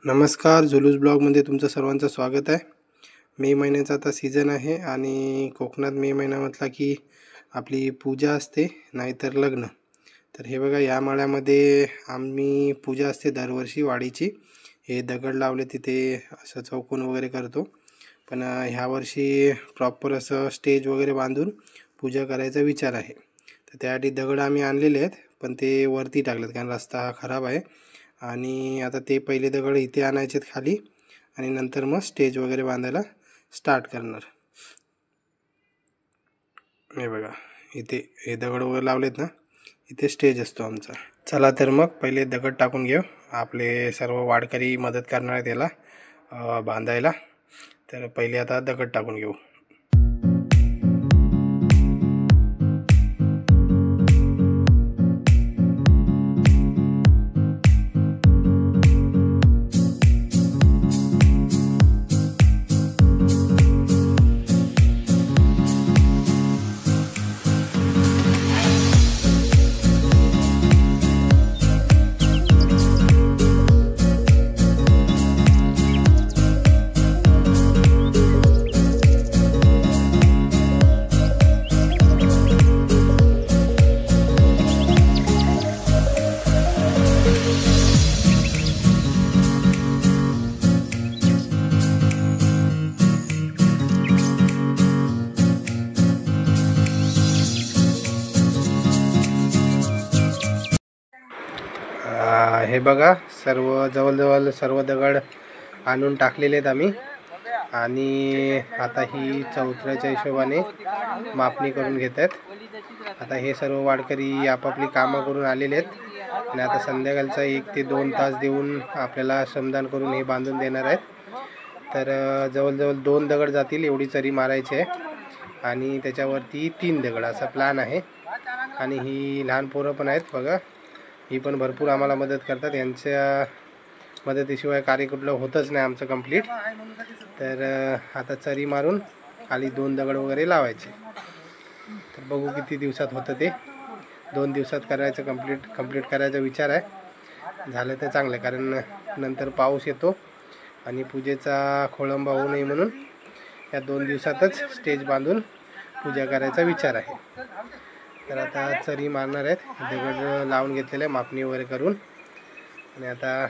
नमस्कार, जुलूस ब्लॉगमध्ये तुमचं सर्वांचं स्वागत आहे. मे महिन्याचा आता सीझन आहे आणि कोकणात मे महिना म्हटला की आपली पूजा असते, नाहीतर लग्न. तर हे बघा, या माळ्यामध्ये आम्ही पूजा असते दरवर्षी वाडीची. हे दगड लावले तिथे असं चौकोन वगैरे करतो. पण ह्या वर्षी प्रॉपर असं स्टेज वगैरे बांधून पूजा करायचा विचार आहे. तर त्यासाठी दगड आम्ही आणलेले आहेत, पण ते वरती टाकलेत कारण रस्ता हा खराब आहे. आणि आता ते पहिले दगड इथे आणायचेत खाली आणि नंतर मग स्टेज वगैरे बांधायला स्टार्ट करणार. हे बघा, इथे हे दगड वगैरे लावलेत ना, इथे स्टेज असतो आमचा. चला तर मग पहिले दगड टाकून घेऊ. आपले सर्व वाडकरी मदत करणार आहेत याला बांधायला. तर पहिले आता दगड टाकून घेऊ. हे बघा, जवळजवळ सर्व दगड आणून टाकलेले आहेत आम्ही. आणि आता ही चौथऱ्याच्या हिशोबाने मापणी करून घेत आहेत. आता हे सर्व वाडकरी आपापली कामं करून आलेले आहेत आणि आता संध्याकाळचा 1 ते 2 तास देऊन आपल्याला श्रमदान करून हे बांधून देणार आहेत. तर जवळजवळ 2 दगड जातील एवढी चरी मारायची आहे आणि त्याच्यावरती 3 दगड असा प्लॅन आहे. आणि ही लहान पोरं पण आहेत बघा, ही पण भरपूर आम्हाला मदत करतात. यांच्या मदतीशिवाय कार्य कुठलं होतच नाही आमचं कंप्लीट. तर आता चरी मारून खाली 2 दगड वगैरे लावायचे. तर बघू किती दिवसात होतं ते. 2 दिवसात करायचं कंप्लीट करायचा विचार आहे. झालं तर चांगलं, कारण नंतर पाऊस येतो आणि पूजेचा खोळंबा होऊ नये म्हणून या 2 दिवसातच स्टेज बांधून पूजा करायचा विचार आहे. तर आता चरी मारणार आहेत, दगड लावून घेतलेले मापणी वगैरे करून. आणि आता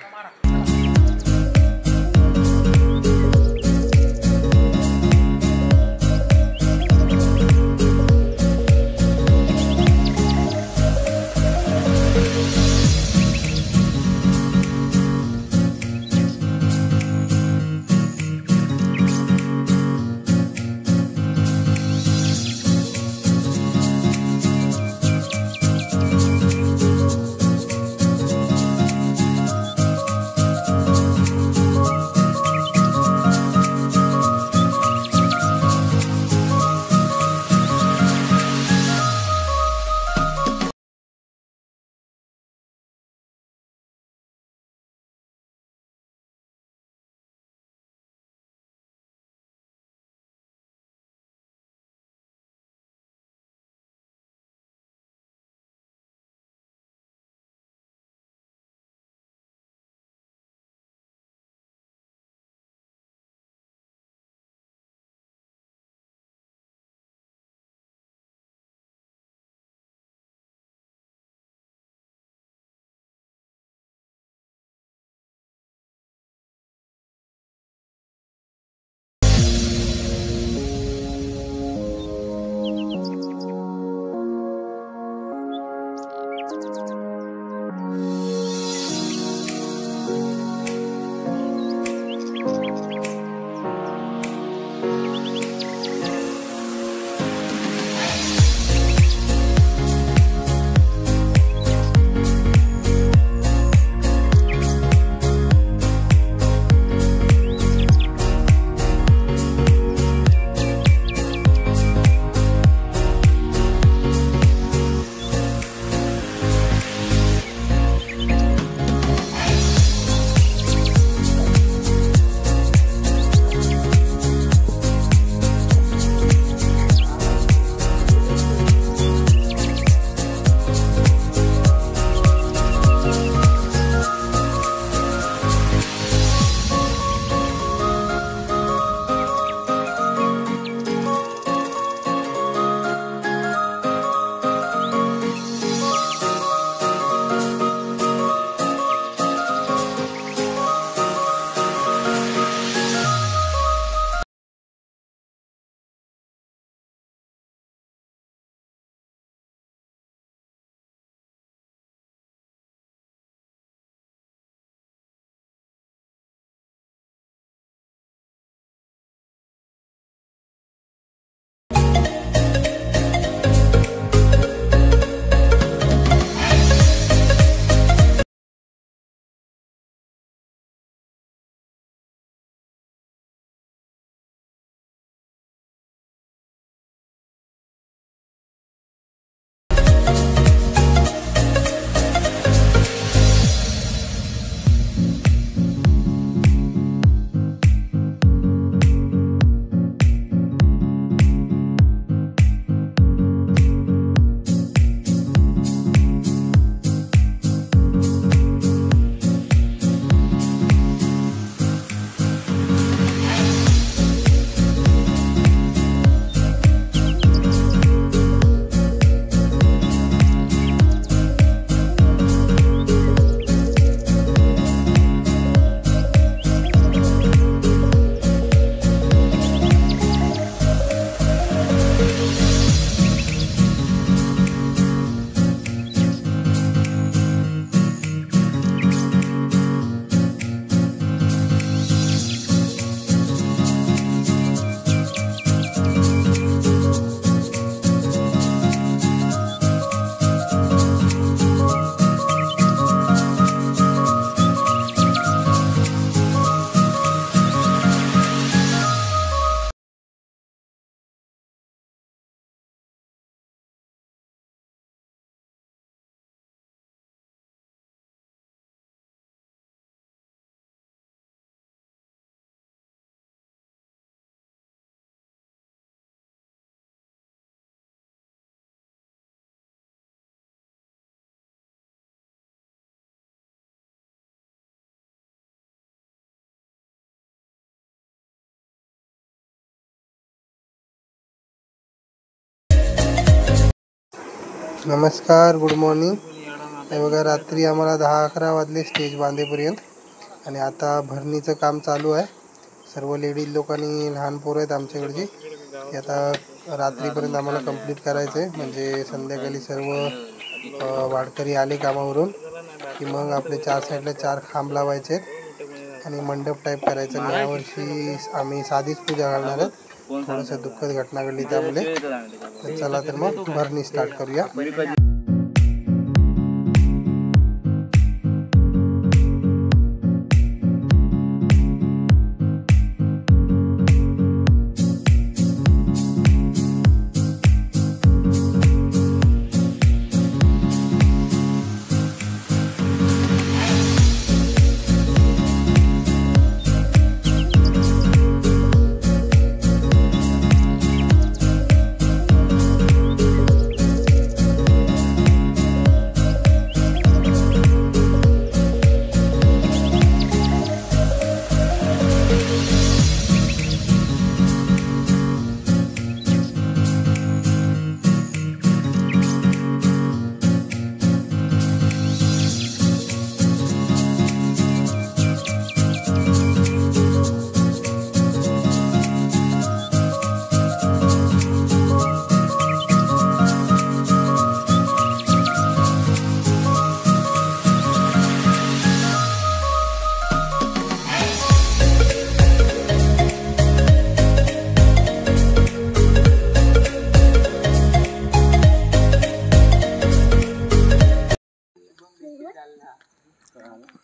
नमस्कार, गुड मॉर्निंग. हे बघा, रात्री आम्हाला 10-11 वाजले स्टेज बांधेपर्यंत. आणि आता भरणीचं काम चालू आहे. सर्व लेडीज लोकांनी, लहान पोरं आहेत आमच्याकडची. ते आता रात्रीपर्यंत आम्हाला कंप्लीट करायचं आहे. म्हणजे संध्याकाळी सर्व वारकरी आले कामावरून की मग आपले 4 साईडला 4 खांब लावायचे आहेत आणि मंडप टाईप करायचं. आणि यावर्षी आम्ही साधीच पूजा घालणार आहोत. थोडंसं दुःखद घटना घडली त्यामुळे. तर चला तर मग भरणी स्टार्ट करूया.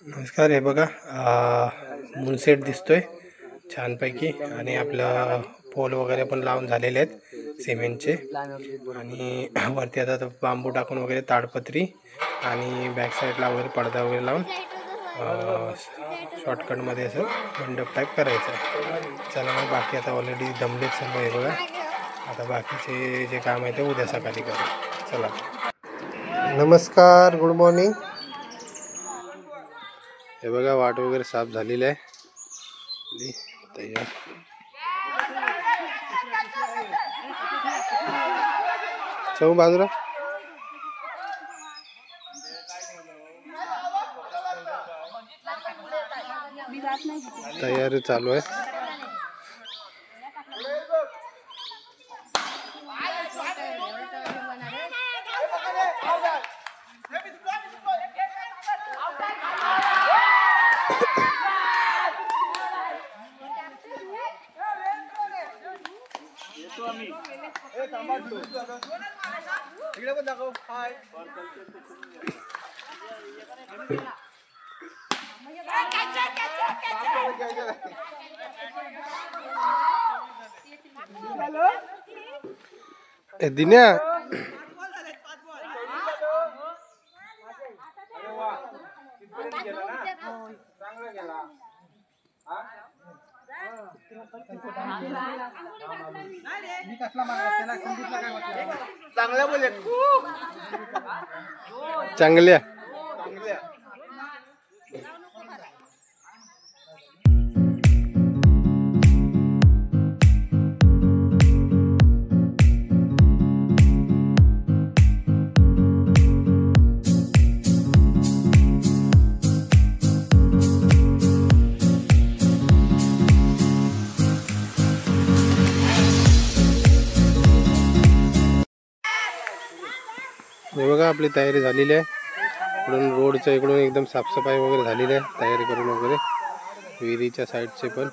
नमस्कार. हे बघा, मूनसेट दिसतोय छानपैकी. आणि आपलं पोल वगैरे पण लावून झालेले आहेत सिमेंटचे. आणि वरती आता बांबू टाकून वगैरे ताडपत्री आणि बॅक साईडला वगैरे पडदा वगैरे लावून शॉर्टकटमध्ये असं मंडप टाईप करायचं आहे. चला मग, बाकी आता ऑलरेडी दमलेत सर्व. हे बघा, आता बाकीचे जे काम आहे ते उद्या सकाळी करू. चला. नमस्कार, गुड मॉर्निंग. हे बघा, वाट वगैरे साफ झालेली आहे. तयार. चौ बाजूला. तयारी चालू आहे. दिन्या, चांगल्या बोले चांगल्या हे बघा आपली तयारी झालेली आहे. इकडून रोडच्या इकडून एकदम साफसफाई वगैरे झालेली आहे, तयारी करून वगैरे. विहिरीच्या साईडचे पण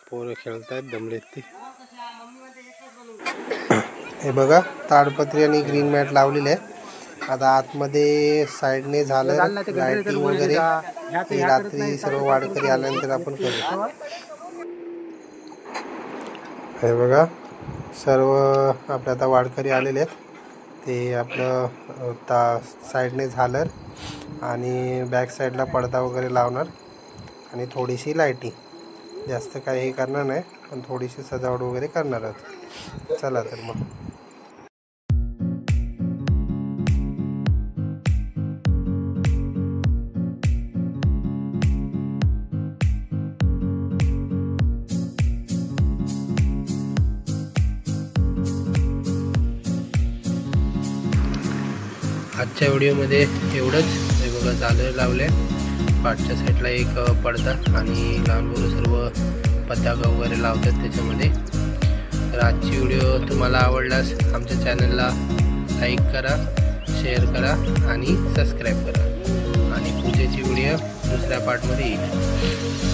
पोरं खेळतायत, दमलेत ती. हे बघा ताडपत्री आणि ग्रीन मॅट लावलेले आहे. आता आतमध्ये साईडने झालं लाइटिंग वगैरे रात्री सर्व वाडकरी आल्यानंतर आपण करू. हे बघा सर्व आपले आता वाडकरी आलेले आहेत. ते आपलं साईडने झालर आणि बॅक साईडला पडदा वगैरे लावणार आणि थोडीशी लाईटिंग. जास्त काही हे करणार नाही, पण थोडीशी सजावट वगैरे करणार आहोत. चला तर मग. आजच्या व्हिडिओमध्ये एवढंच. हे बघा झालर लावले, पाठच्या साईडला एक पडदा आणि लहान मुलं सर्व पताका वगैरे लावतात त्याच्यामध्ये. तर आजची व्हिडिओ तुम्हाला आवडल्यास आमच्या चॅनलला लाईक करा, शेअर करा आणि सबस्क्राईब करा. आणि पूजेची व्हिडिओ दुसऱ्या पार्टमध्ये येईल.